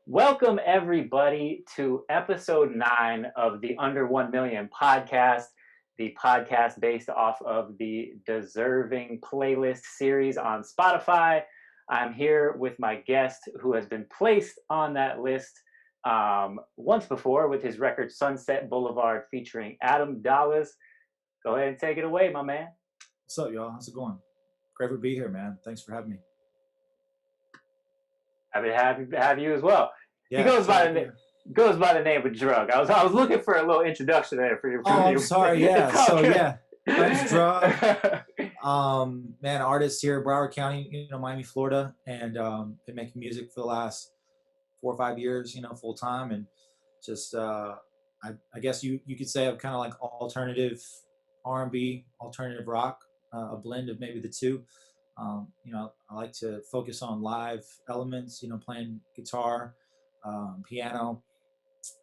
Welcome, everybody, to episode 9 of the Under 1 Million podcast, the podcast based off of the Deserving playlist series on Spotify. I'm here with my guest who has been placed on that list once before with his record Sunset Boulevard featuring Adam Dallas. Go ahead and take it away, my man. What's up, y'all? How's it going? Great to be here, man. Thanks for having me. Happy to have you as well. He Yeah, goes by the name of Drug. I was looking for a little introduction there for you. Oh, I'm sorry. Yeah. So yeah, my name's Drug. Drug. Man, artist here in Broward County, Miami, Florida, and been making music for the last 4 or 5 years, full time, and just I guess you could say I'm kind of like alternative R&B, alternative rock, a blend of maybe the two. I like to focus on live elements, playing guitar, piano,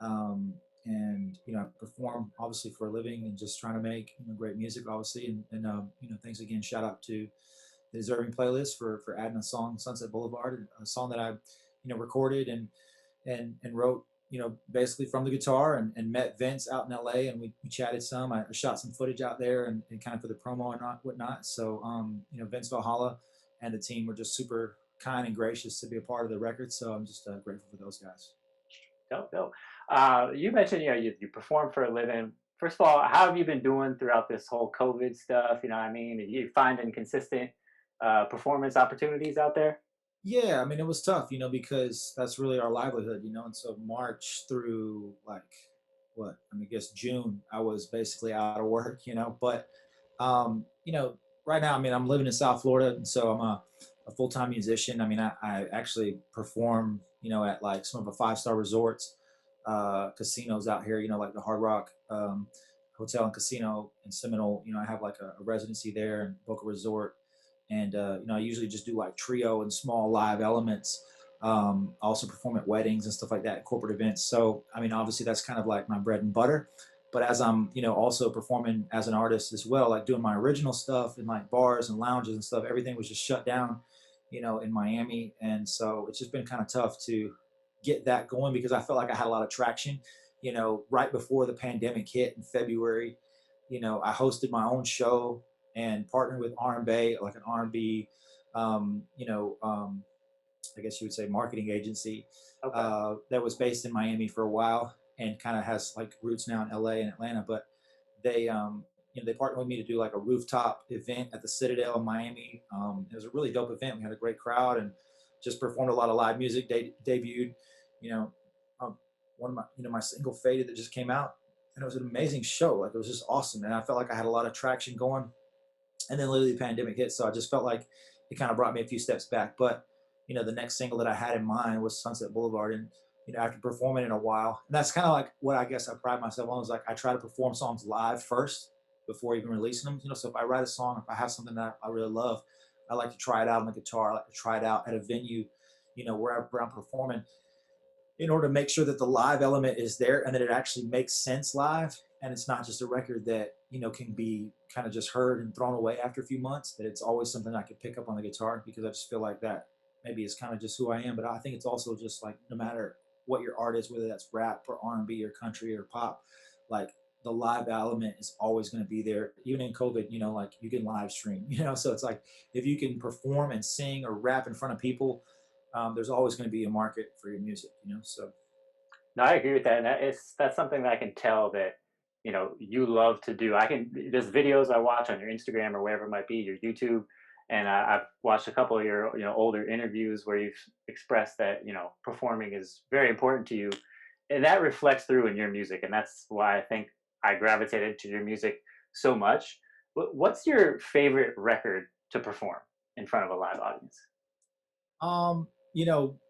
um, and I perform obviously for a living and just trying to make great music, obviously, and thanks again. Shout out to the Deserving playlist for adding a song, Sunset Boulevard, a song that I recorded and wrote basically from the guitar, and met Vince out in LA, and we chatted some. I shot some footage out there and kind of for the promo and whatnot. So Vince Valhalla and the team were just super kind and gracious to be a part of the record. So I'm just grateful for those guys. Dope. You mentioned you perform for a living. First of all, how have you been doing throughout this whole COVID stuff? You know what I mean? Are you finding consistent performance opportunities out there? Yeah, I mean, it was tough, because that's really our livelihood, and so March through like what, I mean, I guess June, I was basically out of work, but, um, you know, right now, I mean, I'm living in South Florida, and so I'm a full-time musician. I mean, I actually perform, at like some of the five-star resorts, casinos out here, like the Hard Rock, Hotel and Casino in Seminole. I have like a residency there in Boca Resort, and I usually just do like trio and small live elements. I also perform at weddings and stuff like that, corporate events. So I mean, obviously that's kind of like my bread and butter. But as I'm also performing as an artist as well, like doing my original stuff in like bars and lounges and stuff, everything was just shut down, in Miami, and so it's just been kind of tough to get that going because I felt like I had a lot of traction. Right before the pandemic hit in February, I hosted my own show and partnered with R&B, like an R&B, um, you know, um, I guess you would say marketing agency, Okay. that was based in Miami for a while and kind of has like roots now in LA and Atlanta. But they partnered with me to do like a rooftop event at the Citadel in Miami. It was a really dope event. We had a great crowd and just performed a lot of live music. Debuted, you know, one of my, my single Faded that just came out, and it was an amazing show. Like, it was just awesome, and I felt like I had a lot of traction going. And then literally the pandemic hit, so I just felt like it kind of brought me a few steps back. But the next single that I had in mind was Sunset Boulevard, and after performing in a while, and that's kind of like what I guess I pride myself on, is like I try to perform songs live first before even releasing them. So if I write a song, if I have something that I really love, I like to try it out on the guitar. I like to try it out at a venue, wherever I'm performing, in order to make sure that the live element is there and that it actually makes sense live, and it's not just a record that can be kind of just heard and thrown away after a few months, that it's always something I could pick up on the guitar, because I just feel like that maybe is kind of just who I am. But I think it's also just like, no matter what your art is, whether that's rap or R&B or country or pop, like the live element is always going to be there. Even in COVID, like you can live stream, so it's like, if you can perform and sing or rap in front of people, there's always going to be a market for your music, so. No, I agree with that, and that's something that I can tell that you love to do. There's videos I watch on your Instagram or wherever it might be, your YouTube, and I've watched a couple of your older interviews where you've expressed that performing is very important to you, and that reflects through in your music, and that's why I think I gravitated to your music so much. What's your favorite record to perform in front of a live audience?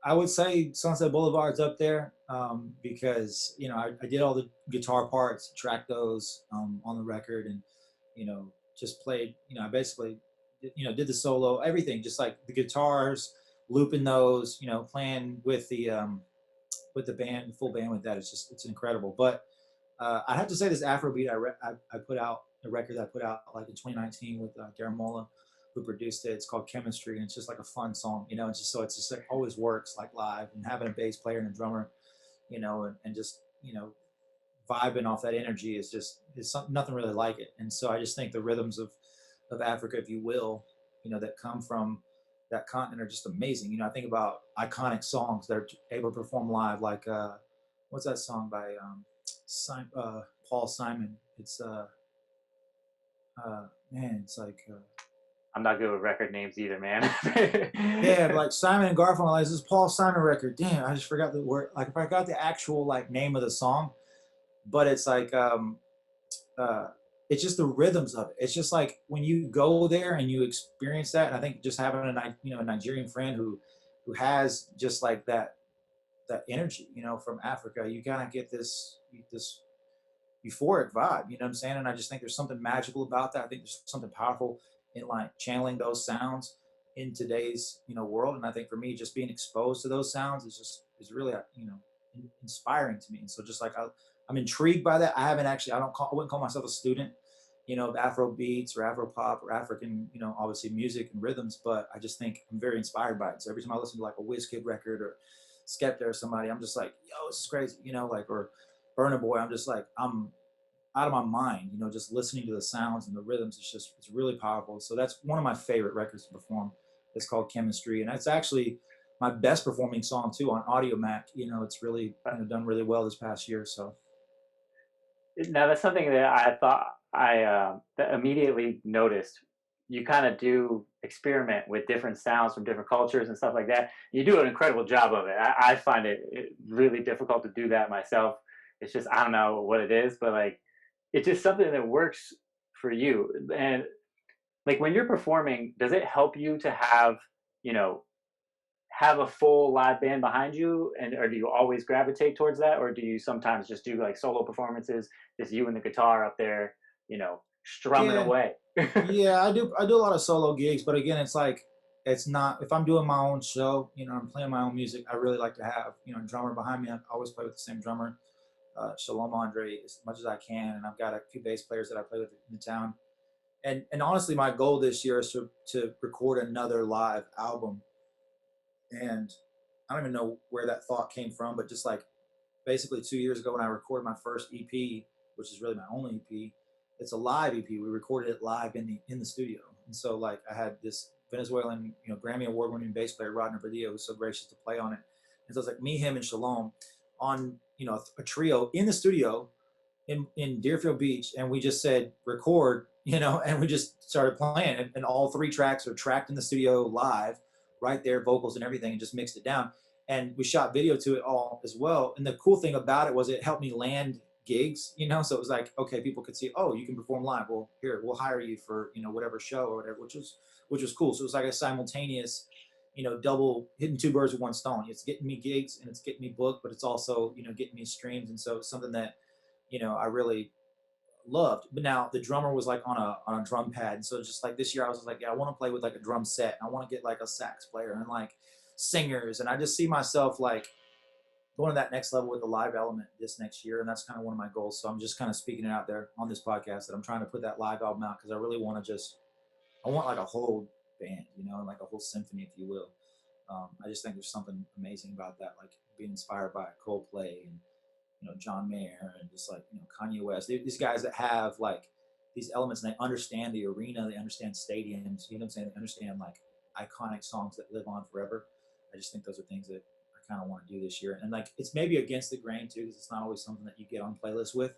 I would say Sunset Boulevard's up there, because I did all the guitar parts, tracked those, on the record, and just played. I basically did the solo, everything, just like the guitars, looping those, playing with the band, the full band with that. It's incredible. But I have to say, this Afrobeat I put out, a record that I put out like in 2019 with Daramola. who produced it. It's called Chemistry, and it's just like a fun song, you know. It's just so it's just like always works like live, and having a bass player and a drummer, you know, and just vibing off that energy is just is something nothing really like it. And so I just think the rhythms of Africa, if you will, that come from that continent are just amazing. I think about iconic songs that are able to perform live, like what's that song by Paul Simon? It's man, it's like I'm not good with record names either, man. yeah, like Simon and Garfunkel. Like, this is Paul Simon record. Damn, I just forgot the word. Like if I got the actual like name of the song, but it's like uh, it's just the rhythms of it. It's just like when you go there and you experience that. And I think just having a Nigerian friend who has just like that energy, from Africa, you kind of get this euphoric vibe. You know what I'm saying? And I just think there's something magical about that. I think there's something powerful in like channeling those sounds in today's world. And I think for me, just being exposed to those sounds is really inspiring to me. And so just like I'm intrigued by that. I haven't actually I wouldn't call myself a student, of Afro beats or Afro pop or African, obviously music and rhythms, but I just think I'm very inspired by it. So every time I listen to like a Wizkid record or Skepta or somebody, I'm just like, yo, this is crazy, like, or Burna Boy, I'm just like, I'm out of my mind, just listening to the sounds and the rhythms. It's really powerful. So that's one of my favorite records to perform. It's called Chemistry. And it's actually my best performing song too on Audio Mac. It's really done really well this past year. So Now that's something that I thought that immediately noticed. You kind of do experiment with different sounds from different cultures and stuff like that. You do an incredible job of it. I find it really difficult to do that myself. It's just I don't know what it is, but like it's just something that works for you. And like when you're performing, does it help you to you know, have a full live band behind you, and or do you always gravitate towards that, or do you sometimes just do like solo performances, just you and the guitar up there, strumming yeah, away? yeah, I do a lot of solo gigs, but again, it's like it's not if I'm doing my own show, I'm playing my own music. I really like to have a drummer behind me. I always play with the same drummer, Shalom Andre, as much as I can, and I've got a few bass players that I play with in town. And honestly, my goal this year is to record another live album. And I don't even know where that thought came from, but just like basically 2 years ago when I recorded my first EP, which is really my only EP, it's a live EP. We recorded it live in the studio. And so like I had this Venezuelan, Grammy Award winning bass player Rodner Badillo, who's so gracious to play on it. And so it's like me, him, and Shalom on a trio in the studio in Deerfield Beach, and we just said record, and we just started playing, and all three tracks are tracked in the studio live, right there, vocals and everything, and just mixed it down. And we shot video to it all as well. And the cool thing about it was it helped me land gigs, so it was like, okay, people could see, oh, you can perform live. Well, here, we'll hire you for whatever show or whatever, which was cool. So it was like a simultaneous double hitting two birds with one stone. It's getting me gigs and it's getting me booked, but it's also getting me streams. And so it's something that I really loved. But now the drummer was like on a drum pad, and so just like this year, I was like, yeah, I want to play with like a drum set. I want to get like a sax player and like singers, and I just see myself like going to that next level with the live element this next year, and that's kind of one of my goals. So I'm just kind of speaking it out there on this podcast that I'm trying to put that live album out because I really want to I want like a whole band, and like a whole symphony, if you will. I just think there's something amazing about that, like being inspired by Coldplay and John Mayer and just like Kanye West. These guys that have like these elements and they understand the arena, they understand stadiums. You know what I'm saying? They understand like iconic songs that live on forever. I just think those are things that I kind of want to do this year. And like it's maybe against the grain too, because it's not always something that you get on playlists with.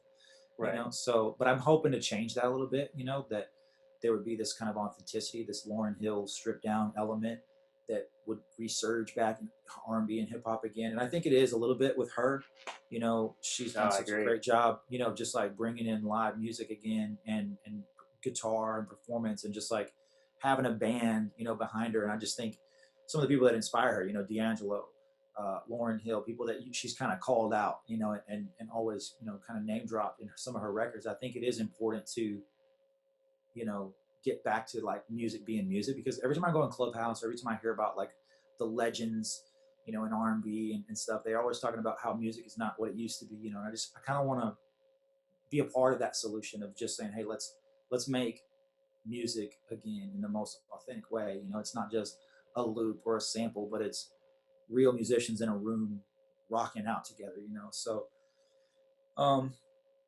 Right. So but I'm hoping to change that a little bit. That there would be this kind of authenticity, this Lauryn Hill stripped down element that would resurge back in R&B and hip hop again. And I think it is a little bit with her. She's No, done I such a agree. great job, just like bringing in live music again and guitar and performance and just like having a band, behind her. And I just think some of the people that inspire her, D'Angelo, Lauryn Hill, people that she's kind of called out, and always, kind of name dropped in some of her records. I think it is important to, you know, get back to like music being music because every time I go in Clubhouse, every time I hear about like the legends, in R&B and stuff, they're always talking about how music is not what it used to be, and I kind of want to be a part of that solution of just saying, hey, let's make music again in the most authentic way. You know, it's not just a loop or a sample, but it's real musicians in a room rocking out together. You know, so um,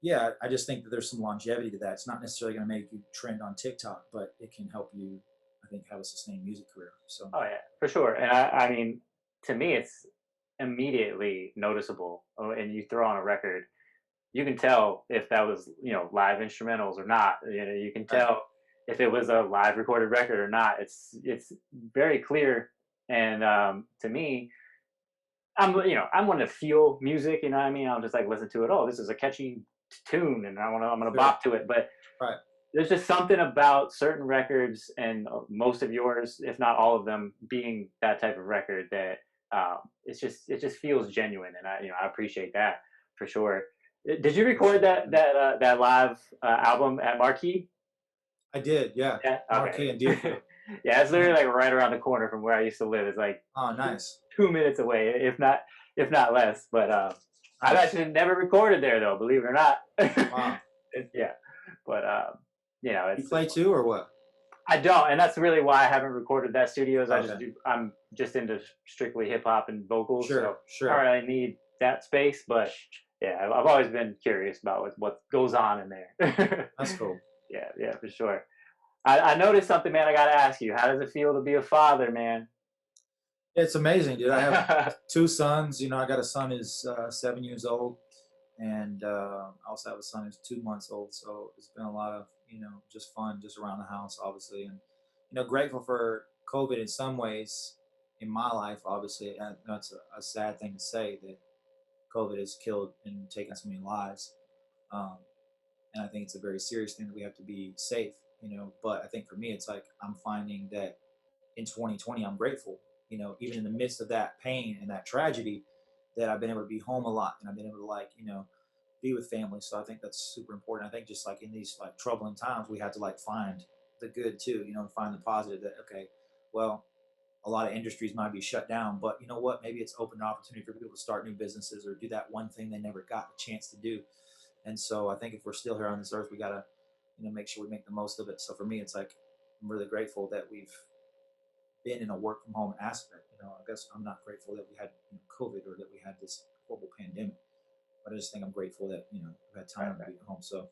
yeah, I just think that there's some longevity to that. It's not necessarily going to make you trend on TikTok, but it can help you, I think, have a sustained music career. So Oh yeah, for sure. And I mean, to me, it's immediately noticeable. Oh, and you throw on a record, you can tell if that was, live instrumentals or not. You can right, tell if it was a live recorded record or not. It's very clear. And to me, I'm one to feel music. You know what I mean? I'll just like listen to it. Oh, this is a catchy tune, and I'm gonna sure, bop to it. But right. there's just something about certain records, and most of yours, if not all of them, being that type of record that it just feels genuine, and I appreciate that for sure. Did you record Appreciate that that. that uh, that live album at Marquee? I did, yeah. Yeah. Marquee Okay. and Deerfield. Yeah, it's Uh-huh. literally like right around the corner from where I used to live. It's like Oh, two, nice, 2 minutes away, if not less. But I've nice. actually never recorded there though, believe it or not. Wow. Yeah, but You it's play too, or what? I don't, and that's really why I haven't recorded that studios. Okay, I'm just into strictly hip hop and vocals, so sure, I don't sure. really need that space. But yeah, I've always been curious about what goes on in there. That's cool. Yeah, yeah, for sure. I noticed something, man. I got to ask you, how does it feel to be a father, man? It's amazing, dude. I have two sons. You know, I got a son who's 7 years old, and I also have a son who's 2 months old. So it's been a lot of just fun, just around the house, obviously, and grateful for COVID in some ways in my life. Obviously, and that's a sad thing to say that COVID has killed and taken so many lives. Um, and I think it's a very serious thing that we have to be safe. But I think for me, it's like I'm finding that in 2020, I'm grateful, even in the midst of that pain and that tragedy, that I've been able to be home a lot and I've been able to be with family. So I think that's super important. I think just like in these like troubling times, we have to like find the good too, and find the positive that, okay, well, a lot of industries might be shut down, but you know what? Maybe it's open opportunity for people to start new businesses or do that one thing they never got a chance to do. And so I think if we're still here on this earth, we got to, make sure we make the most of it. So for me, it's like, I'm really grateful that we've been in a work from home aspect. I guess I'm not grateful that we had COVID or that we had this horrible pandemic, but I just think I'm grateful that we've had Right, time to right. be at home. So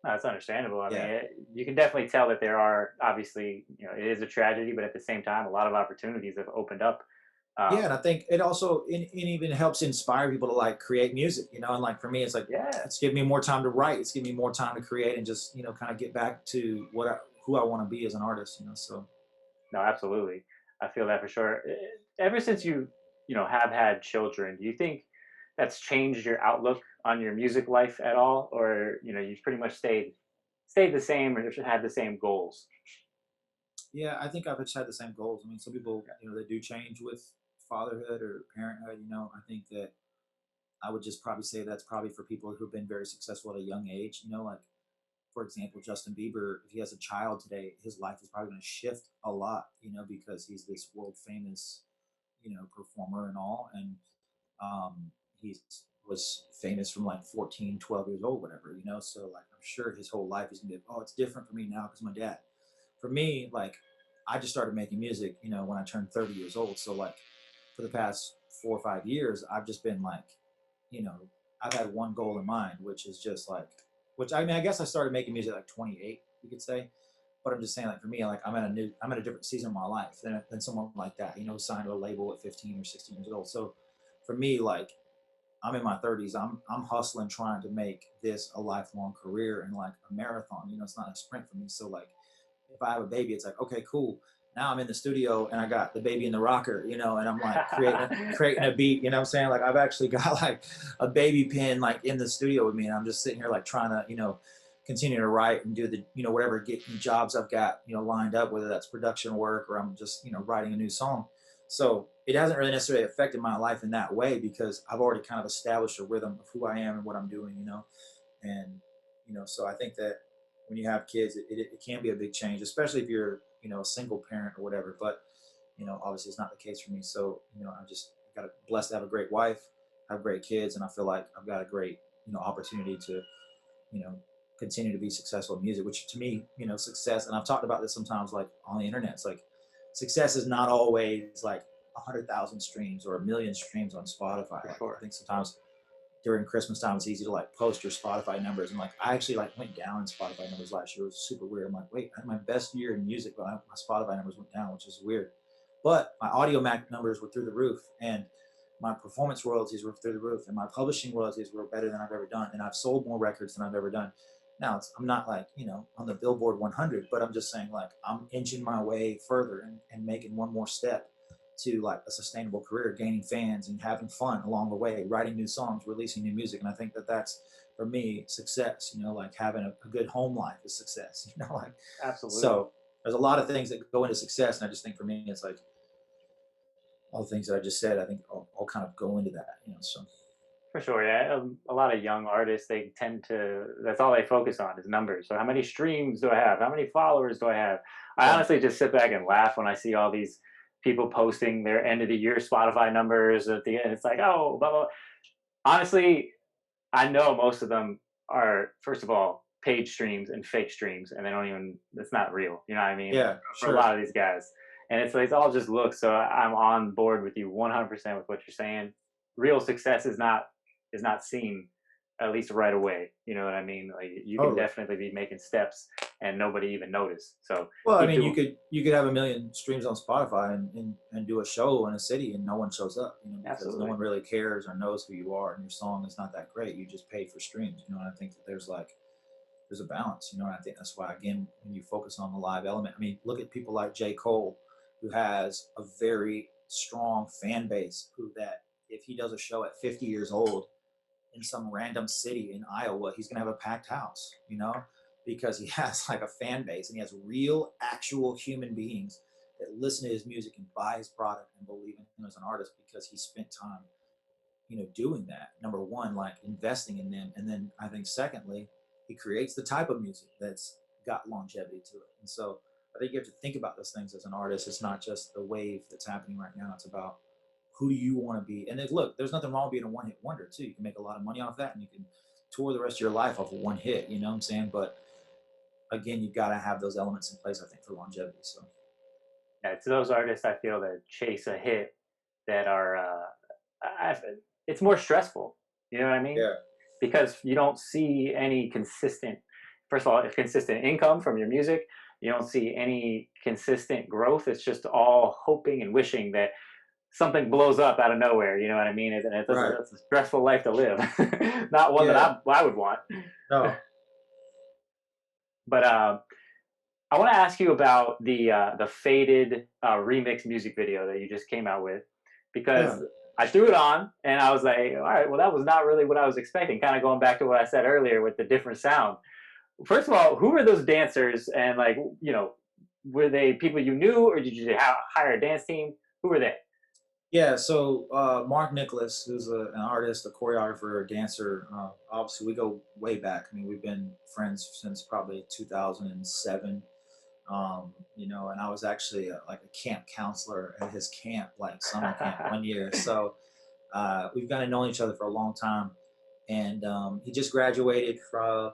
No, that's understandable. I mean, yeah, you can definitely tell that there are obviously, it is a tragedy, but at the same time, a lot of opportunities have opened up. yeah, and Um, I think it also it even helps inspire people to like create music. And like for me, it's like yeah, it's giving me more time to write. It's giving me more time to create and just kind of get back to who I want to be as an artist. So no, absolutely. I feel that for sure. Ever since have had children, do you think that's changed your outlook on your music life at all, or you've pretty much stayed the same, or had the same goals? yeah, I think I've just had the same goals. I mean, some people they do change with fatherhood or parenthood. I think that I would just probably say that's probably for people who've been very successful at a young age. Like for example, Justin Bieber, if he has a child today, his life is probably going to shift a lot, because he's this world famous, performer and all. And he was famous from like 14, 12 years old, whatever, So like, I'm sure his whole life is going to be, oh, it's different for me now because my dad. For me, like, I just started making music, when I turned 30 years old. So like, for the past 4 or 5 years, I've just been like, you know, I've had one goal in mind, which is just like, which I mean, I guess I started making music at like 28, you could say. But I'm just saying, like for me, like I'm at a different season of my life than someone like that, signed to a label at 15 or 16 years old. So for me, like I'm in my 30s. I'm hustling, trying to make this a lifelong career and like a marathon. It's not a sprint for me. So like if I have a baby, it's like, okay, cool. Now I'm in the studio and I got the baby in the rocker, and I'm like creating a beat, what I'm saying? Like I've actually got like a baby pen like in the studio with me, and I'm just sitting here like trying to, continue to write and do the, whatever jobs I've got, lined up, whether that's production work or I'm just, writing a new song. So it hasn't really necessarily affected my life in that way because I've already kind of established a rhythm of who I am and what I'm doing, and so I think that when you have kids, it can be a big change, especially if you're a single parent or whatever. But obviously it's not the case for me. So I just got blessed to have a great wife, have great kids, and I feel like I've got a great opportunity to you know continue to be successful in music, which to me, success, and I've talked about this sometimes like on the internet, it's like success is not always like 100,000 streams or a million streams on Spotify. For Like I sure. think sometimes during Christmas time, it's easy to like post your Spotify numbers. And like, I actually like went down in Spotify numbers last year. It was super weird. I'm like, wait, I had my best year in music, but my Spotify numbers went down, which is weird. But my audio Mac numbers were through the roof, and my performance royalties were through the roof, and my publishing royalties were better than I've ever done. And I've sold more records than I've ever done. Now I'm not like, on the Billboard 100, but I'm just saying like I'm inching my way further and making one more step to like a sustainable career, gaining fans and having fun along the way, writing new songs, releasing new music. And I think that that's for me success, like having a good home life is success, like, Absolutely. so there's a lot of things that go into success. And I just think for me, it's like all the things that I just said, I think all kind of go into that, so. For sure, yeah. A lot of young artists, they tend to, that's all they focus on is numbers. So how many streams do I have? How many followers do I have? I Yeah. honestly just sit back and laugh when I see all these people posting their end of the year Spotify numbers at the end. It's like, oh, blah, blah. Honestly, I know most of them are, first of all, paid streams and fake streams, and they don't even, it's not real. You know what I mean? Yeah, For a sure. lot of these guys. And it's like, it's all just looks. So I'm on board with you 100% with what you're saying. Real success is not seen, at least right away. You know what I mean? Like you can Totally. definitely be making steps and nobody even notice. So Well, I keep mean, doing. you could have a million streams on Spotify and do a show in a city and no one shows up, because no Absolutely. one really cares or knows who you are and your song is not that great. You just pay for streams, and I think that there's a balance, and I think that's why again when you focus on the live element, I mean, look at people like J. Cole, who has a very strong fan base, who that if he does a show at 50 years old in some random city in Iowa, he's gonna have a packed house, because he has like a fan base and he has real, actual human beings that listen to his music and buy his product and believe in him as an artist because he spent time, doing that. Number one, like investing in them, and then I think secondly, he creates the type of music that's got longevity to it. And so I think you have to think about those things as an artist. It's not just the wave that's happening right now. It's about who do you want to be? And then, look, there's nothing wrong with being a one hit wonder too. You can make a lot of money off that, and you can tour the rest of your life off of one hit. You know what I'm saying? But again, you've got to have those elements in place, I think, for longevity. So Yeah, it's those artists I feel that chase a hit that are, I, it's more stressful. You know what I mean? yeah, Because you don't see any consistent, first of all, consistent income from your music. You don't see any consistent growth. It's just all hoping and wishing that something blows up out of nowhere. You know what I mean? And right, it's a stressful life to live, not one that yeah, I would want. no, But I want to ask you about the Faded remix music video that you just came out with, yeah. because I threw it on and I was like, all right, well, that was not really what I was expecting. Kind of going back to what I said earlier with the different sound. First of all, who were those dancers? And like, were they people you knew, or did you hire a dance team? Who were they? Yeah, so Mark Nicholas, who's an artist, a choreographer, a dancer, obviously we go way back. I mean, we've been friends since probably 2007. And I was actually like a camp counselor at his camp, like summer camp one year. So we've kind of known each other for a long time. And he just graduated from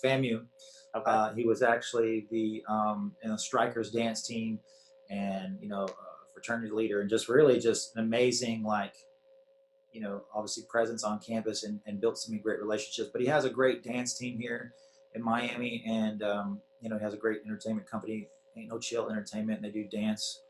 FAMU. Okay. He was actually the strikers dance team, and fraternity leader, and just really just an amazing, like, obviously presence on campus, and built some great relationships. But he has a great dance team here in Miami, and he has a great entertainment company, Ain't No Chill Entertainment, and they do dance,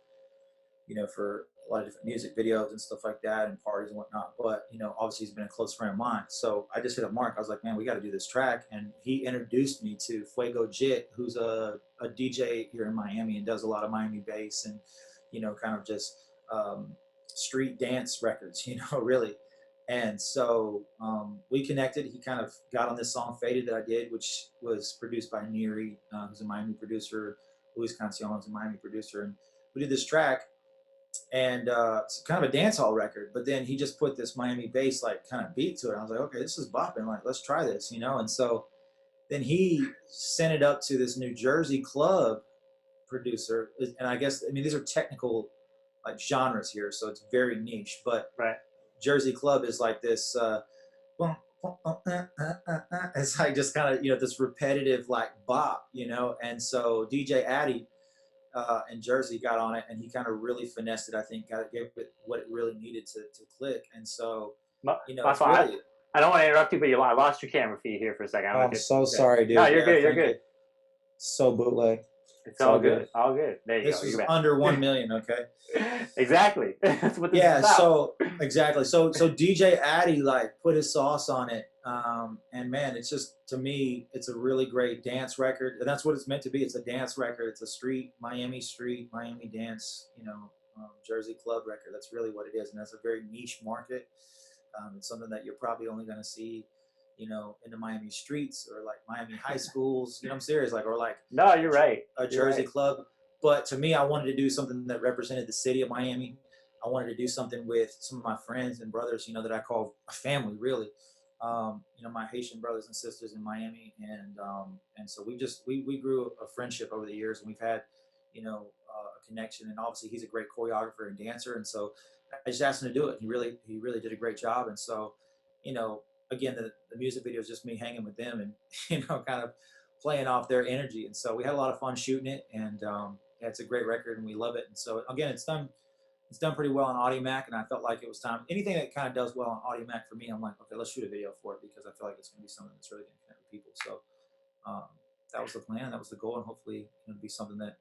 for a lot of different music videos and stuff like that, and parties and whatnot. But obviously he's been a close friend of mine. So I just hit up Mark. I was like, man, we got to do this track, and he introduced me to Fuego Jit, who's a DJ here in Miami and does a lot of Miami bass and kind of just street dance records, really. And so we connected. He kind of got on this song "Faded" that I did, which was produced by Neri, who's a Miami producer. Luis Cancion is a Miami producer, and we did this track, and it's kind of a dance hall record. But then he just put this Miami bass like kind of beat to it. I was like, okay, this is bopping. Like, let's try this, And so then he sent it up to this New Jersey club producer, and I guess these are technical like genres here, so it's very niche. But Right. Jersey club is like this. it's like just kind of this repetitive like bop, and so DJ Addy in Jersey got on it, and he kind of really finessed it. I think gave it what it really needed to click, and so My it's fault. really. I don't want to interrupt you, but I lost your camera feed here for a second. I don't Oh, know I'm if so it. sorry, No, dude. you're Yeah, good. You're thank good. you. So bootleg. It's It's all all good. good. All good. There you go. This You're was back. under 1 million. Okay. Exactly. That's what this is Yeah. about. So exactly. So DJ Addy like put his sauce on it, and man, it's just to me, it's a really great dance record, and that's what it's meant to be. It's a dance record. It's a street Miami dance, Jersey club record. That's really what it is, and that's a very niche market. It's something that you're probably only going to see, in the Miami streets or like Miami high schools. I'm serious, like or like No, a, you're right. a You're Jersey right. club. But to me, I wanted to do something that represented the city of Miami. I wanted to do something with some of my friends and brothers, that I call a family, really. My Haitian brothers and sisters in Miami, and so we grew a friendship over the years, and we've had, a connection. And obviously, he's a great choreographer and dancer, and so I just asked him to do it. He really did a great job, and so, you know, again, the music video is just me hanging with them and kind of playing off their energy, and so we had a lot of fun shooting it, and yeah, it's a great record, and we love it. And so again, it's done pretty well on Audio and I felt like it was time. Anything that kind of does well on Audio for me, I'm like, okay, let's shoot a video for it because I feel like it's going to be something that's really going to connect with people. So um, that was the plan, that was the goal, and hopefully it'll be something that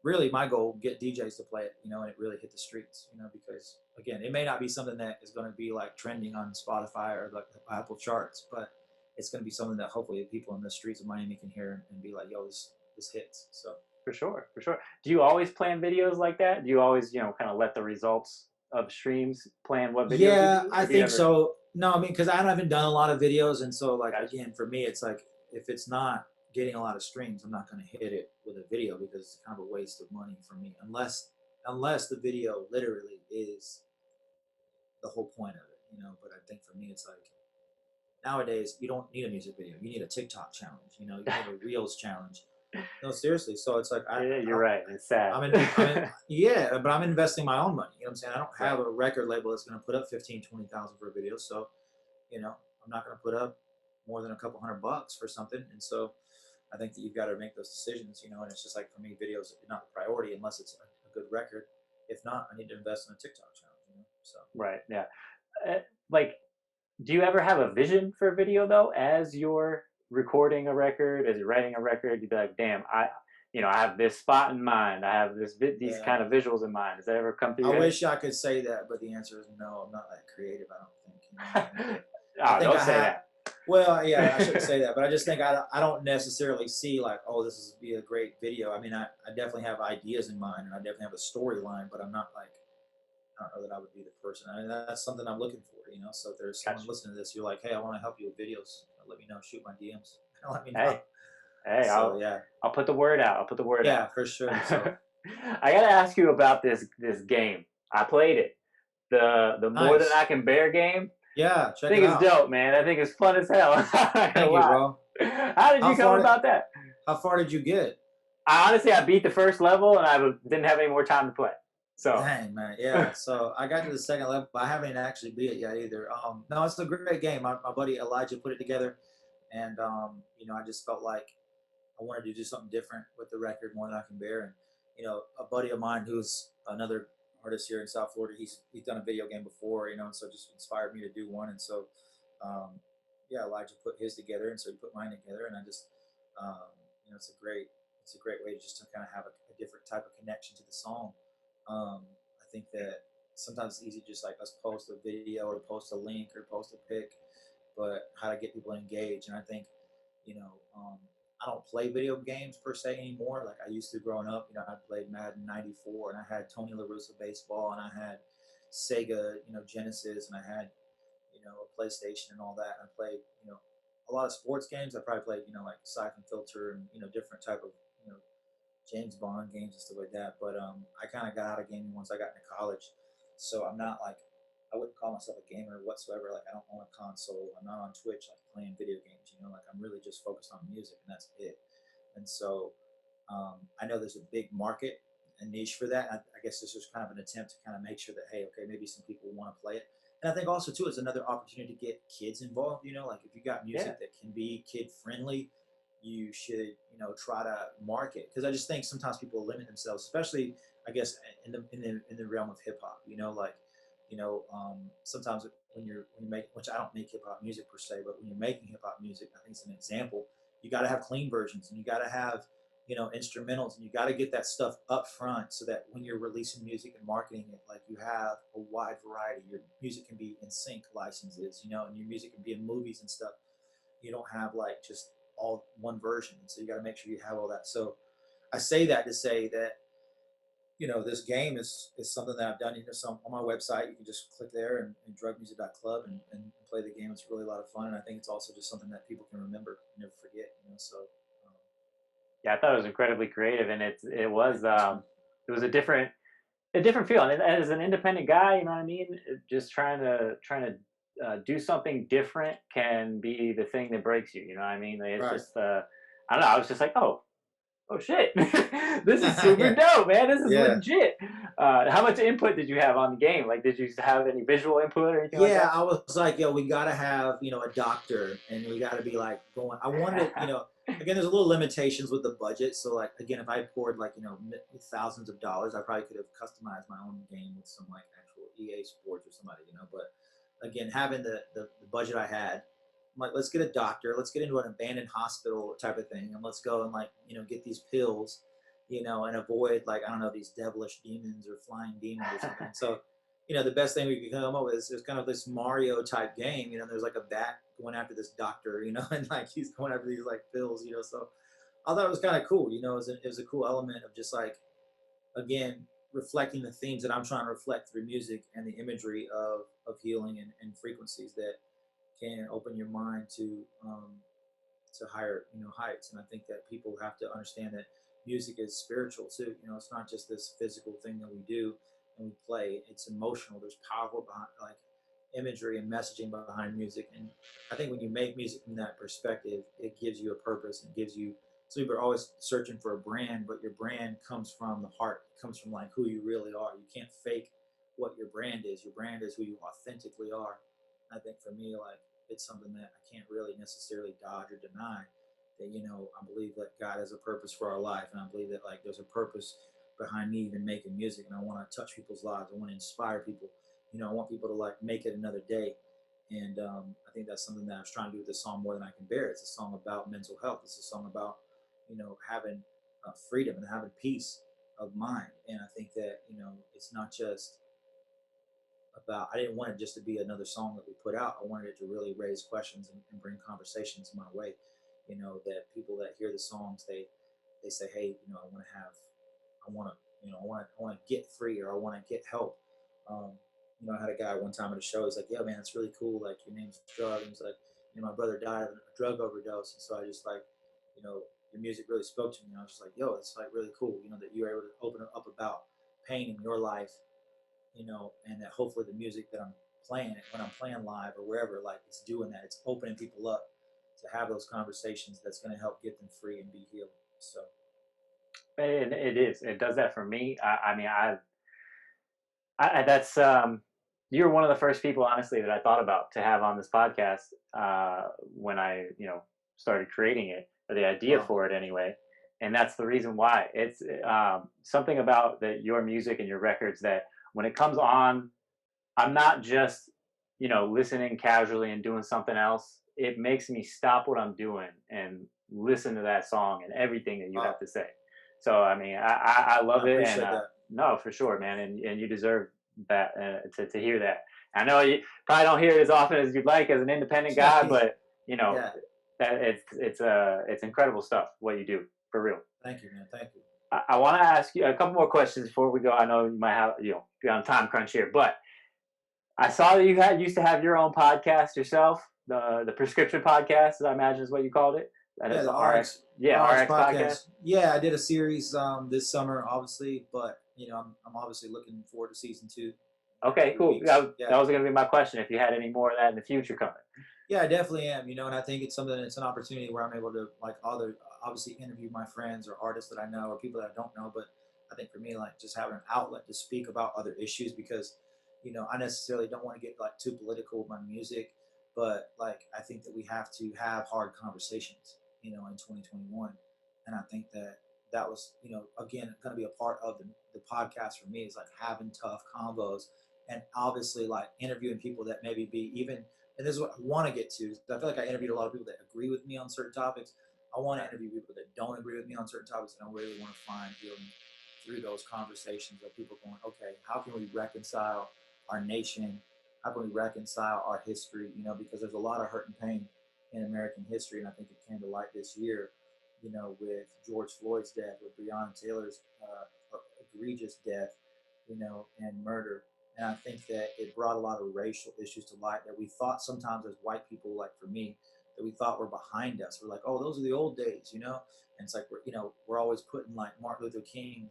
really my goal, get DJs to play it, and it really hit the streets, because again, it may not be something that is going to be like trending on Spotify or like the Apple charts, but it's going to be something that hopefully people in the streets of Miami can hear and be like, yo, this hits. So For sure. For sure. Do you always plan videos like that? Do you always, kind of let the results of streams plan what videos you yeah, do, I or do you think ever? so. No, I mean, because I haven't done a lot of videos, and so like Gotcha. again, for me, it's like if it's not getting a lot of streams, I'm not going to hit it with a video because it's kind of a waste of money for me, unless the video literally is the whole point of it, But I think for me, it's like nowadays you don't need a music video; you need a TikTok challenge, you need a Reels challenge. No, seriously. So it's like Yeah, you're right. It's sad. yeah, but I'm investing my own money. You know what I'm saying? I don't have Right. a record label that's going to put up 15, 20,000 for a video. So, I'm not going to put up more than a couple $100 for something. And so I think that you've got to make those decisions, and it's just like for me, videos are not the priority unless it's a good record. If not, I need to invest in a TikTok challenge, So, Right. Yeah. Uh, like, do you ever have a vision for a video though, as you're recording a record, as you're writing a record? You'd be like, "Damn, I have this spot in mind. I have these yeah. kind of visuals in mind." Does that ever come through I your head? wish I could say that, but the answer is no. I'm not that creative, I don't think. I Oh, think don't I say have. that. Well, yeah, I shouldn't say that, but I just think I don't necessarily see like, oh, this is be a great video. I mean, I definitely have ideas in mind, and I definitely have a storyline, but I'm not like, I don't know that I would be the person. I mean, that's something I'm looking for. So if there's someone Gotcha. listening to this, you're like, hey, I want to help you with videos. Let me know. Shoot my DMs. Let me know. Hey, hey, So I'll yeah, I'll put the word out. I'll put the word yeah, out. for sure. So I gotta ask you about this game. I played it. The more than nice. I can bear game. Yeah, I check it think it's out. dope, man. I think it's fun as hell. I'm not gonna Thank you, lie. bro. How did How you come far? about that? How far did you get? I beat the first level and didn't have any more time to play. So Dang, man. Yeah. So I got to the second level, but I haven't actually beat it yet either. No, it's a great game. My buddy Elijah put it together, and I just felt like I wanted to do something different with the record, more than I can bear. And a buddy of mine who's another artist here in South Florida, he's done a video game before, and so it just inspired me to do one. And so, um, yeah, Elijah put his together, and so he put mine together, and I just, um, it's a great way just to kind of have a different type of connection to the song. I think that sometimes it's easy just like us post a video or post a link or post a pic, but how to get people engaged. And I think, you know, um, I don't play video games per se anymore. Like I used to growing up, I played Madden '94 and I had Tony La Russa baseball and I had Sega, Genesis, and I had, a PlayStation and all that. And I played, a lot of sports games. I probably played, like Siphon Filter and, different type of, you know, James Bond games and stuff like that. But I kind of got out of gaming once I got into college, so I'm not like I wouldn't call myself a gamer whatsoever. Like I don't own a console. I'm not on Twitch like playing video games. Like I'm really just focused on music and that's it. And so I know there's a big market and niche for that. I guess this was kind of an attempt to kind of make sure that hey, okay, maybe some people want to play it. And I think also too, it's another opportunity to get kids involved. Like if you got Yeah. music that can be kid friendly, you should, try to market. Because I just think sometimes people limit themselves, especially I guess in the realm of hip hop. Sometimes when you make, which I don't make hip hop music per se, but when you're making hip hop music, I think it's an example. You got to have clean versions, and you got to have instrumentals, and you got to get that stuff up front so that when you're releasing music and marketing it, like you have a wide variety. Your music can be in sync licenses, and your music can be in movies and stuff. You don't have like just all one version, and so you got to make sure you have all that. So I say that to say that this game is something that I've done. So on my website, you can just click there and drugmusic.club and play the game. It's really a lot of fun, and I think it's also just something that people can remember and never forget. So um, Yeah, I thought it was incredibly creative, and it yeah, was thanks, man. it was a different feel. And as an independent guy, you know what I mean. Just trying to do something different can be the thing that breaks you. You know what I mean? It's Right. just I don't know. I was just like, oh shit, this is super Yeah. dope, man. This is Yeah. legit. How much input did you have on the game? Like, did you have any visual input or anything like Yeah, that? I was like, yo, we gotta have, a doctor, and we gotta be like going. I wanted it, again, there's a little limitations with the budget. So like, again, if I poured like, thousands of dollars, I probably could have customized my own game with some like actual EA Sports or somebody, But again, having the budget I had, I'm like, let's get a doctor, let's get into an abandoned hospital type of thing, and let's go and like, get these pills, and avoid like, I don't know, these devilish demons or flying demons or something. So the best thing we could come up with is kind of this Mario type game. There's like a bat going after this doctor, and like he's going after these like pills. So I thought it was kind of cool. It was a cool element of just like, again, reflecting the themes that I'm trying to reflect through music and the imagery of healing and frequencies that can open your mind to higher heights. And I think that people have to understand that music is spiritual too. It's not just this physical thing that we do and we play. It's emotional. There's powerful behind, like, imagery and messaging behind music. And I think when you make music from that perspective, it gives you a purpose and gives you. So you're always searching for a brand, but your brand comes from the heart. It comes from like who you really are. You can't fake what your brand is. Your brand is who you authentically are. I think for me, like, it's something that I can't really necessarily dodge or deny. That I believe that God has a purpose for our life, and I believe that like there's a purpose behind me even making music, and I want to touch people's lives. I want to inspire people. I want people to like make it another day, and I think that's something that I was trying to do with this song more than I can bear. It's a song about mental health. It's a song about having freedom and having peace of mind, and I think that it's not just about. I didn't want it just to be another song that we put out. I wanted it to really raise questions and bring conversations my way. That people that hear the songs, they say, hey, I want to have, I want to, I want to get free, or I want to get help. Um, I had a guy one time at a show. He's like, yeah, man, it's really cool. Like, your name's Drug. And he's like, my brother died of a drug overdose, and so I just like, you know, your music really spoke to me. And I was just like, yo, it's like really cool, that you were able to open up about pain in your life, and that hopefully the music that I'm playing, when I'm playing live or wherever, like, it's doing that. It's opening people up to have those conversations that's going to help get them free and be healed. So, And it is. It does that for me. I mean, that's you're one of the first people, honestly, that I thought about to have on this podcast when I, started creating it, or the idea wow. for it anyway. And that's the reason why. It's something about your music and your records that when it comes on, I'm not just, listening casually and doing something else. It makes me stop what I'm doing and listen to that song and everything that you have Wow. to say. So I mean, I I love it, and appreciate that. no, for sure, man, and you deserve that to hear that. I know you probably don't hear it as often as you'd like as an independent guy, but you know Yeah. that it's incredible stuff what you do for real. Thank you, man. Thank you. I want to ask you a couple more questions before we go. I know you might have be on time crunch here, but I saw that you used to have your own podcast yourself, the prescription podcast. I imagine is what you called it. That Yeah, is the the RX, RX yeah, RX RX podcast. podcast. Yeah, I did a series this summer, obviously, but I'm obviously looking forward to season two in a Okay, couple cool. weeks. That Yeah. was going to be my question. If you had any more of that in the future coming. Yeah, I definitely am. And I think it's something. It's an opportunity where I'm able to like other obviously interview my friends or artists that I know or people that I don't know. But I think for me, like just having an outlet to speak about other issues because I necessarily don't want to get like too political with my music, but like I think that we have to have hard conversations, in 2021. And I think that that was, again, going to be a part of the podcast for me is like having tough combos and obviously like interviewing people that maybe be even, and this is what I want to get to. I feel like I interviewed a lot of people that agree with me on certain topics. I want to interview people that don't agree with me on certain topics, and I really want to find healing through those conversations of people going, okay, how can we reconcile our nation? How can we reconcile our history? Because there's a lot of hurt and pain in American history, and I think it came to light this year, with George Floyd's death, with Breonna Taylor's egregious death, and murder. And I think that it brought a lot of racial issues to light that we thought sometimes as white people, like for me, that we thought were behind us. We're like, oh, those are the old days. And it's like we're always putting like Martin Luther King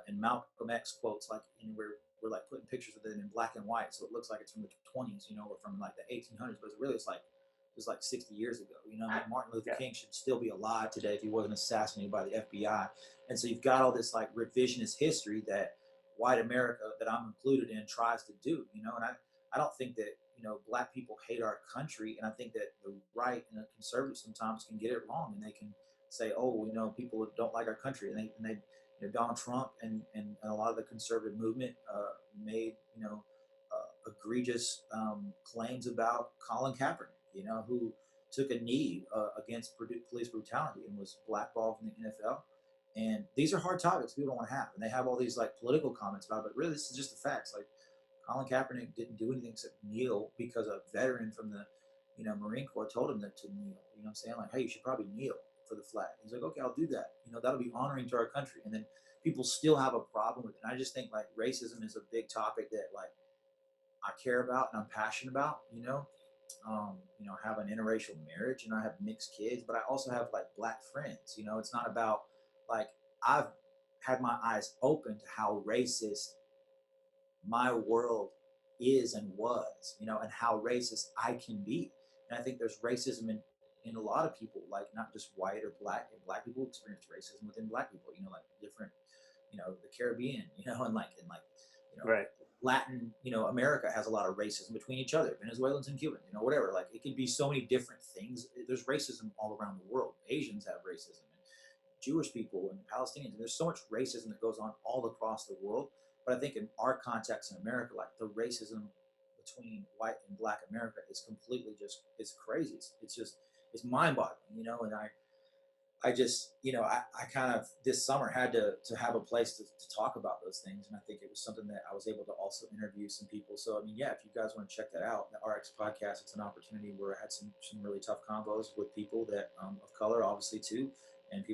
and Malcolm X quotes, like, we're like putting pictures of them in black and white, so it looks like it's from the 20s, or from like the 1800s, but really it's like it was like 60 years ago. I mean, Martin Luther King should still be alive today if he wasn't assassinated by the FBI. And so you've got all this like revisionist history that white America, that I'm included in, tries to do. And I don't think that black people hate our country, and I think that the right and the conservatives sometimes can get it wrong, and they can say, oh, people don't like our country, and they Donald Trump and a lot of the conservative movement made egregious claims about Colin Kaepernick, who took a knee against police brutality and was blackballed from the NFL. And these are hard topics people don't want to have, and they have all these like political comments about it. But really, this is just the facts. Like Colin Kaepernick didn't do anything except kneel because a veteran from the Marine Corps told him that to kneel. You know what I'm saying? Like, hey, you should probably kneel for the flag. He's like, okay, I'll do that. That'll be honoring to our country. And then people still have a problem with it. And I just think like racism is a big topic that like I care about and I'm passionate about. I have an interracial marriage and I have mixed kids, but I also have like black friends. It's not about like I've had my eyes open to how racist my world is and was, and how racist I can be. And I think there's racism in a lot of people, like not just white or black, and black people experience racism within black people, like different, the Caribbean, and Right. Latin, America has a lot of racism between each other, Venezuelans and Cubans, whatever. Like it could be so many different things. There's racism all around the world. Asians have racism, and Jewish people and Palestinians. And there's so much racism that goes on all across the world. But I think in our context in America, like the racism between white and black America is completely it's crazy. It's mind boggling, and I just, I kind of this summer had to have a place to talk about those things. And I think it was something that I was able to also interview some people. So, I mean, yeah, if you guys want to check that out, the RX podcast, it's an opportunity where I had some really tough combos with people that of color, obviously, too. And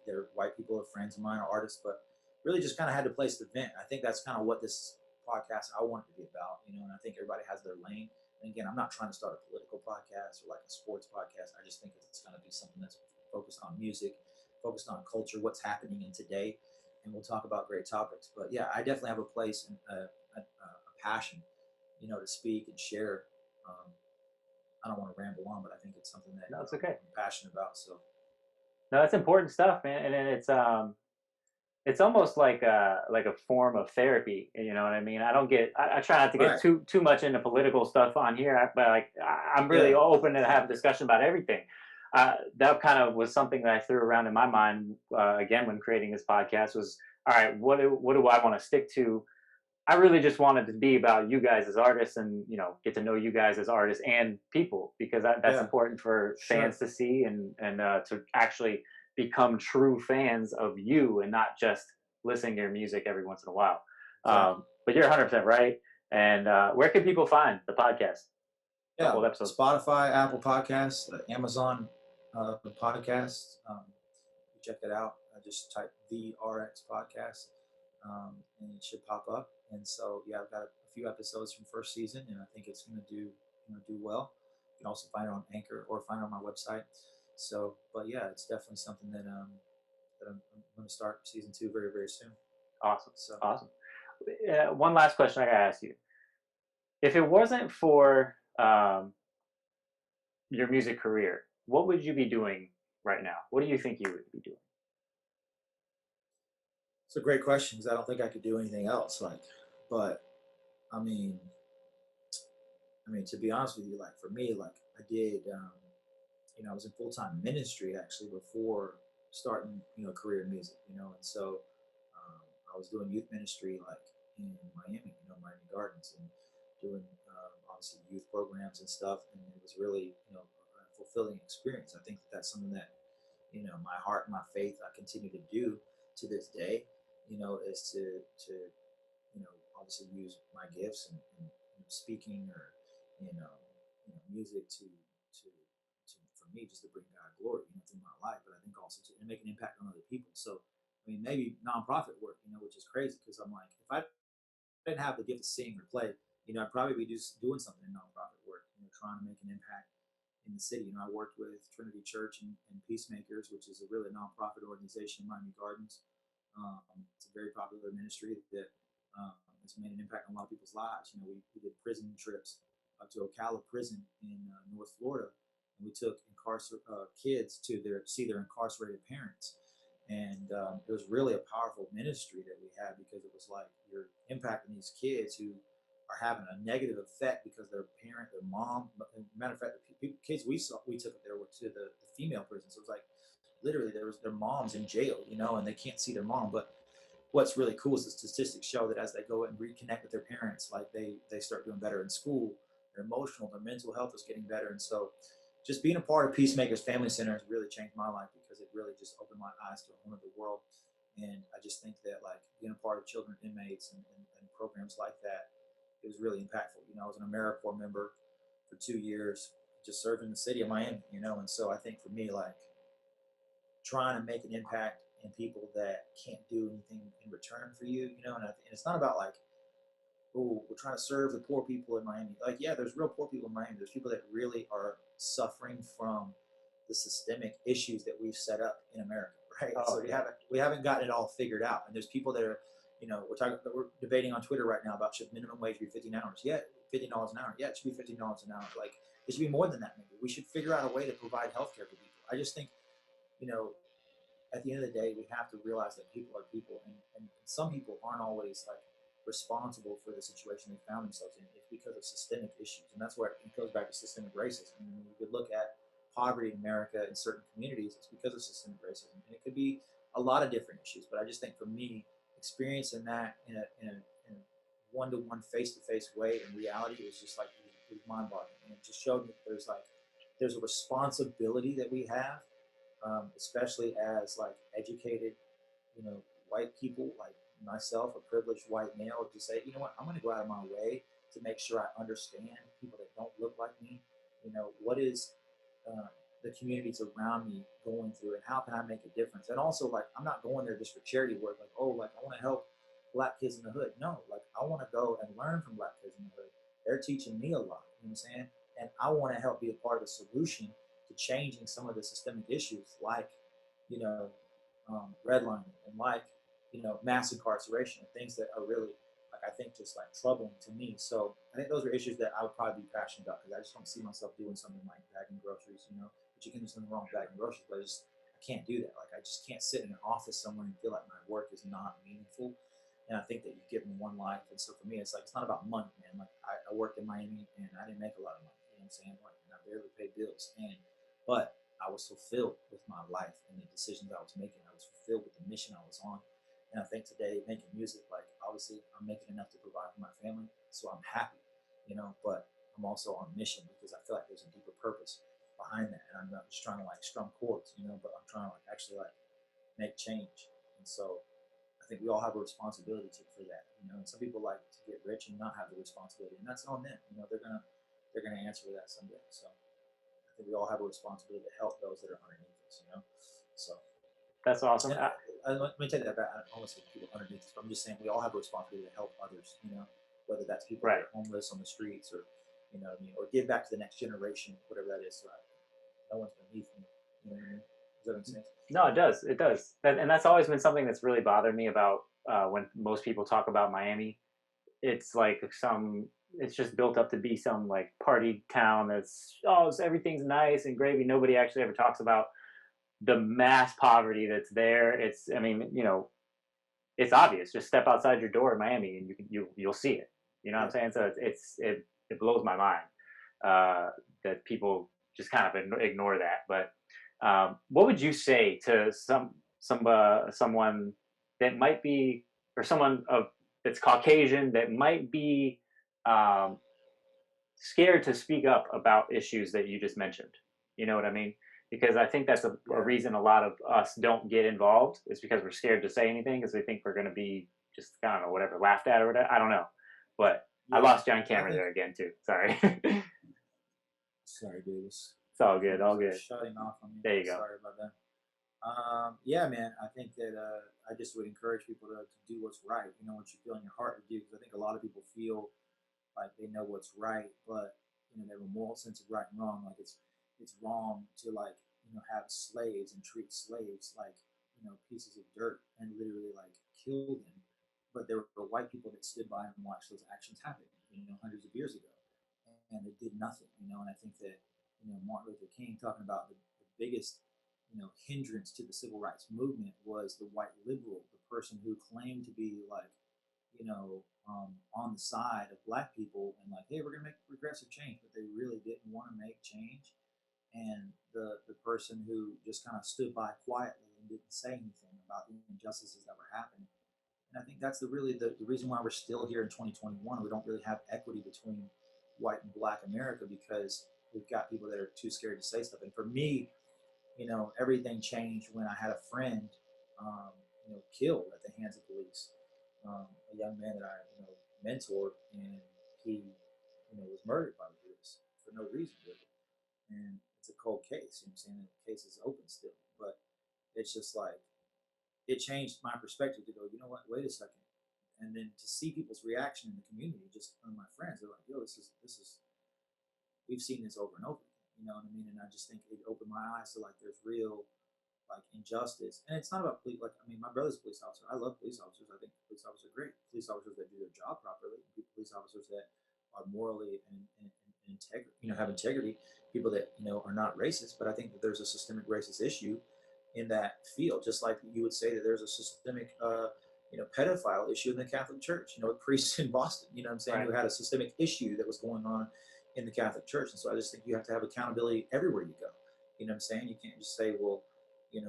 they're white people, are friends of mine, are artists, but really just kind of had to place the vent. I think that's kind of what this podcast I want it to be about, and I think everybody has their lane. And again, I'm not trying to start a political podcast or like a sports podcast. I just think it's going to be something that's focused on music, focused on culture, what's happening in today, and we'll talk about great topics. But yeah, I definitely have a place and a passion, to speak and share. I don't want to ramble on, but I think it's something that No, it's okay. I'm passionate about. So No, that's important stuff, man. And it's almost like a form of therapy. You know what I mean? I try not to get right, too much into political stuff on here, but like I'm really yeah, open to have a discussion about everything. That kind of was something that I threw around in my mind again when creating this podcast was, all right, what do I want to stick to? I really just wanted to be about you guys as artists, and get to know you guys as artists and people, because that's yeah, important for fans sure, to see, and to actually become true fans of you and not just listening to your music every once in a while. exactly. But you're 100% right. And where can people find the podcast, the Yeah, old episodes? Spotify, Apple Podcasts, Amazon Podcasts. You check it out. I just type the RX Podcast, and it should pop up. And so, yeah, I've got a few episodes from first season, and I think it's going to do well. You can also find it on Anchor or find it on my website. So, but yeah, it's definitely something that I'm going to start season 2 very, very soon. Awesome. So, Awesome. One last question I got to ask you. If it wasn't for your music career, what would you be doing right now? What do you think you would be doing? it's a great question because I don't think I could do anything else. But I mean, to be honest with you, like for me, like I did, I was in full time ministry actually before starting, a career in music, and so I was doing youth ministry like in Miami, Miami Gardens, and doing obviously youth programs and stuff, and it was really, a fulfilling experience. I think that that's something that, my heart and my faith I continue to do to this day, is to obviously use my gifts and speaking or you know, music to for me just to bring God glory, through my life, but I think also to make an impact on other people. So maybe nonprofit work, which is crazy because I'm like, if I didn't have the gift of sing or play, I'd probably be just doing something in nonprofit work, trying to make an impact in the city. I worked with Trinity Church and Peacemakers, which is a really nonprofit organization in Miami Gardens. It's a very popular ministry that has made an impact on a lot of people's lives. We did prison trips up to Ocala Prison in North Florida, and we took kids to see their incarcerated parents. And it was really a powerful ministry that we had because it was like you're impacting these kids who are having a negative effect because their parent, their mom. Matter of fact, the kids we took there were to the female prison. So it was like literally there was their moms in jail, and they can't see their mom. But what's really cool is the statistics show that as they go and reconnect with their parents, like they start doing better in school, their emotional, their mental health is getting better. And so just being a part of Peacemakers Family Center has really changed my life because it really just opened my eyes to a whole other world. And I just think that like being a part of children inmates and programs like that, it was really impactful. I was an AmeriCorps member for 2 years, just serving the city of Miami, and so I think for me, like trying to make an impact in people that can't do anything in return for you, and it's not about like, oh, we're trying to serve the poor people in Miami. Like, yeah, there's real poor people in Miami. There's people that really are suffering from the systemic issues that we've set up in America, right? Oh So yeah. we haven't gotten it all figured out. And there's people that are, we're debating on Twitter right now about should minimum wage be 15 hours? Yeah, $15 an hour. Yeah, it should be $15 an hour. Like, it should be more than that. Maybe we should figure out a way to provide healthcare for people. I just think, you know, at the end of the day, we have to realize that people are people, and some people aren't always like responsible for the situation they found themselves in. It's because of systemic issues, and that's where it goes back to systemic racism. I mean, we could look at poverty in America in certain communities; it's because of systemic racism, and it could be a lot of different issues. But I just think for me, experiencing that in a one-to-one, face-to-face way in reality was just like it was mind-boggling, and it just showed me that there's a responsibility that we have, especially as like educated, you know, white people like myself, a privileged white male, to say, I'm going to go out of my way to make sure I understand people that don't look like me. What is uh, the communities around me going through, and how can I make a difference? And also, like, I'm not going there just for charity work. Like, oh, like I want to help black kids in the hood. No, like I want to go and learn from black kids in the hood. They're teaching me a lot. You know what I'm saying? And I want to help be a part of the solution to changing some of the systemic issues, like you know, redlining and like mass incarceration, things that are really like I think just like troubling to me. So I think those are issues that I would probably be passionate about because I just don't see myself doing something like bagging groceries. But you can do something wrong with bagging groceries, but I can't do that. Like I just can't sit in an office somewhere and feel like my work is not meaningful. And I think that you give me one life, and so for me, it's like it's not about money, man. Like I worked in Miami and I didn't make a lot of money. You know what I'm saying? Like, and I barely paid bills, but I was fulfilled with my life and the decisions I was making. I was fulfilled with the mission I was on. And I think today, making music, like obviously, I'm making enough to provide for my family, so I'm happy, But I'm also on mission because I feel like there's a deeper purpose behind that, and I'm not just trying to like strum chords, but I'm trying to like actually like make change. And so I think we all have a responsibility for that, And some people like to get rich and not have the responsibility, and that's on them. They're gonna answer for that someday. So I think we all have a responsibility to help those that are underneath us. So, That's awesome. and let me take that back. I don't want to say people underneath us, but I'm just saying we all have a responsibility to help others. Whether that's people that Right. are homeless on the streets, or or give back to the next generation, whatever that is. So no one's beneath me. You know what I mean? Does that make sense? No, it does. It does. And that's always been something that's really bothered me about when most people talk about Miami. It's like it's just built up to be some like party town that's, everything's nice and gravy. Nobody actually ever talks about the mass poverty that's there. I mean, it's obvious. Just step outside your door in Miami and you'll see it. You know what I'm Yeah. saying? So it blows my mind that people just kind of ignore that. But what would you say to someone that might be, or someone of that's Caucasian that might be um, scared to speak up about issues that you just mentioned? You know what I mean? Because I think that's a Yeah. reason a lot of us don't get involved is because we're scared to say anything because we think we're going to be just, I don't know, whatever, laughed at or whatever. I don't know. But I Yeah. lost you on I camera think. there again too. Sorry. It's Sorry, dude. This all phone good. was All good. shutting off on me. There you go. Sorry about that. Yeah, man. I think that I just would encourage people to do what's right. You know what you feel in your heart to do, because I think a lot of people feel like they know what's right, but they have a moral sense of right and wrong. Like it's wrong to like have slaves and treat slaves like pieces of dirt and literally like kill them. But there were white people that stood by and watched those actions happen, hundreds of years ago, and they did nothing. And I think that Martin Luther King talking about the biggest hindrance to the civil rights movement was the white liberal, the person who claimed to be like on the side of black people and like, hey, we're gonna make progressive change, but they really didn't want to make change. And the person who just kind of stood by quietly and didn't say anything about the injustices that were happening. And I think that's the reason why we're still here in 2021. We don't really have equity between white and black America because we've got people that are too scared to say stuff. And for me, everything changed when I had a friend, um, killed at the hands of police. A young man that I, mentored, and he, was murdered by the police for no reason, really. And it's a cold case. I'm saying? The case is open still, but it's just like it changed my perspective to go, you know what? Wait a second. And then to see people's reaction in the community, just my friends, they're like, "Yo, this is we've seen this over and over again." You know what I mean? And I just think it opened my eyes to like there's real like injustice, and it's not about police. Like I mean, my brother's a police officer. I love police officers. I think police officers are great. Police officers that do their job properly. Police officers that are morally and integrity, have integrity. People that are not racist. But I think that there's a systemic racist issue in that field, just like you would say that there's a systemic pedophile issue in the Catholic Church. A priest in Boston, what I'm saying, Right. who had a systemic issue that was going on in the Catholic Church. And so I just think you have to have accountability everywhere you go. You know what I'm saying? You can't just say, well,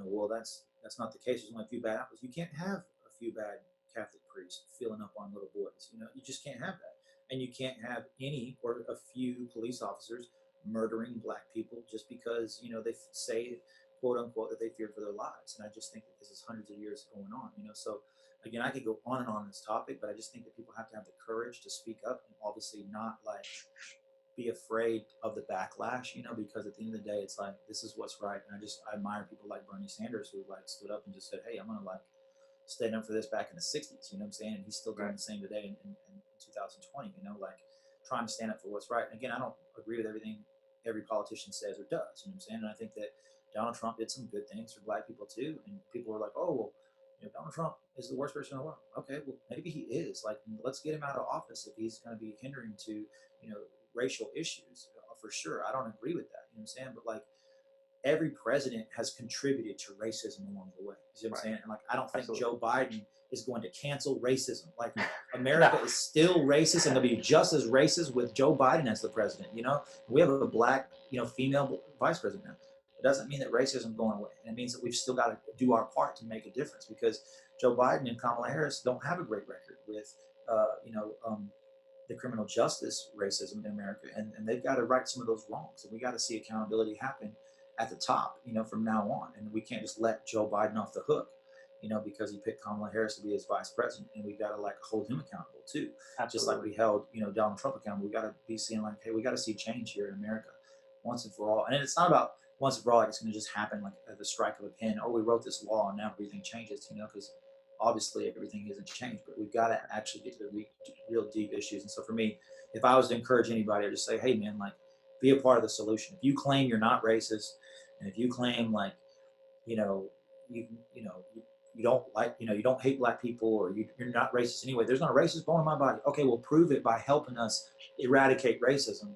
well, that's not the case. There's only a few bad apples. You can't have a few bad Catholic priests filling up on little boys. You just can't have that. And you can't have any or a few police officers murdering black people just because they say quote unquote that they feared for their lives. And I just think that this is hundreds of years going on. So again, I could go on and on this topic, but I just think that people have to have the courage to speak up and obviously not like be afraid of the backlash, because at the end of the day, it's like, this is what's right. And I admire people like Bernie Sanders who like stood up and just said, hey, I'm going to like stand up for this back in the 60s, you know what I'm saying? And he's still doing Right. the same today in 2020, like trying to stand up for what's right. And again, I don't agree with everything every politician says or does, you know what I'm saying? And I think that Donald Trump did some good things for black people too. And people were like, oh, well, Donald Trump is the worst person in the world. Okay, well, maybe he is. Like, let's get him out of office if he's going to be hindering to, racial issues for sure. I don't agree with that. You know what I'm saying? But like every president has contributed to racism along the way. You know what I'm Right. saying? And like I don't think Absolutely. Joe Biden is going to cancel racism. Like America No. is still racist and they'll be just as racist with Joe Biden as the president. We have a black, female vice president now. It doesn't mean that racism is going away. And it means that we've still got to do our part to make a difference because Joe Biden and Kamala Harris don't have a great record with, the criminal justice racism in America, and they've got to right some of those wrongs. And we got to see accountability happen at the top, from now on. And we can't just let Joe Biden off the hook, because he picked Kamala Harris to be his vice president. And we got to like hold him accountable too, just like Absolutely. we held, Donald Trump accountable. We got to be seeing like, hey, we got to see change here in America once and for all. And it's not about once and for all, like it's going to just happen like at the strike of a pen. Oh, we wrote this law and now everything changes, because obviously everything isn't changed, but we've got to actually get to the real deep issues. And so for me, if I was to encourage anybody, I'd just say, hey man, like be a part of the solution. If you claim you're not racist, and if you claim like, you know, you don't like, you don't hate black people, or you're not racist anyway, there's not a racist bone in my body. Okay, well prove it by helping us eradicate racism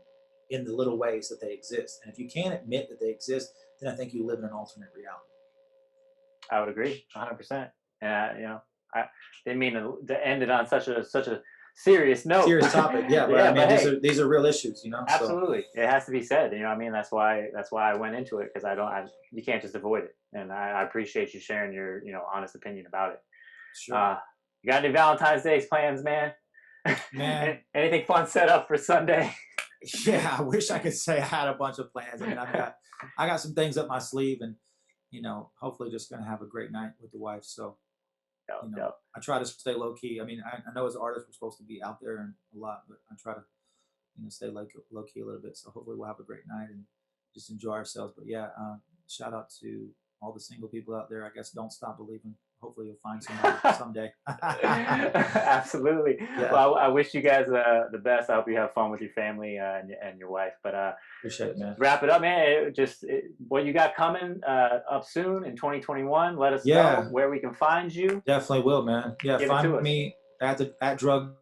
in the little ways that they exist. And if you can't admit that they exist, then I think you live in an alternate reality. I would agree 100%. And I didn't mean to end it on such a serious note. serious topic. Yeah, but I Yeah, mean, but hey, these are real issues, you know. So absolutely, it has to be said. You know, what I mean, that's why I went into it because I don't. You can't just avoid it, and I appreciate you sharing your honest opinion about it. sure, Uh, you got any Valentine's Day plans, man? man. Anything fun set up for Sunday? Yeah, I wish I could say I had a bunch of plans. I mean, I got some things up my sleeve, and hopefully just gonna have a great night with the wife. So Dope, dope. I try to stay low key. I mean, I know as artists we're supposed to be out there and a lot, but I try to stay low key a little bit. So hopefully we'll have a great night and just enjoy ourselves. But yeah, shout out to all the single people out there. I guess don't stop believing. Hopefully you'll find somebody someday. Absolutely. Yeah, Well, I wish you guys the best. I hope you have fun with your family and your wife. But appreciate it, man. wrap it up, man. What you got coming up soon in 2021. Let us know Yeah, where we can find you. definitely will, man. Yeah, Give it to find us. me at drug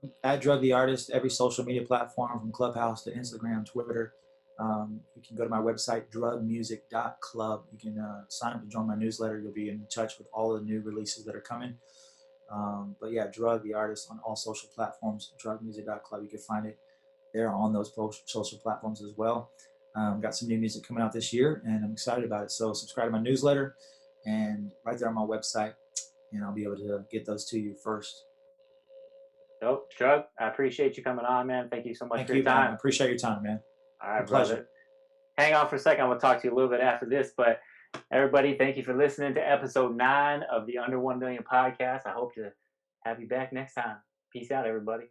the artist every social media platform from Clubhouse to Instagram, Twitter. You can go to my website drugmusic.club. You can sign up to join my newsletter. You'll be in touch with all the new releases that are coming. But yeah, Drug the artist on all social platforms. Drugmusic.club. You can find it there on those social platforms as well. Got some new music coming out this year, and I'm excited about it. So subscribe to my newsletter, and right there on my website, and I'll be able to get those to you first. Dope. Drug, I appreciate you coming on, man. Thank you so much Thank for your you, man. I time. appreciate your time, man. All My right, pleasure. brother. Hang on for a second. I'm going to talk to you a little bit after this. But everybody, thank you for listening to episode 9 of the Under 1 Million podcast. I hope to have you back next time. Peace out, everybody.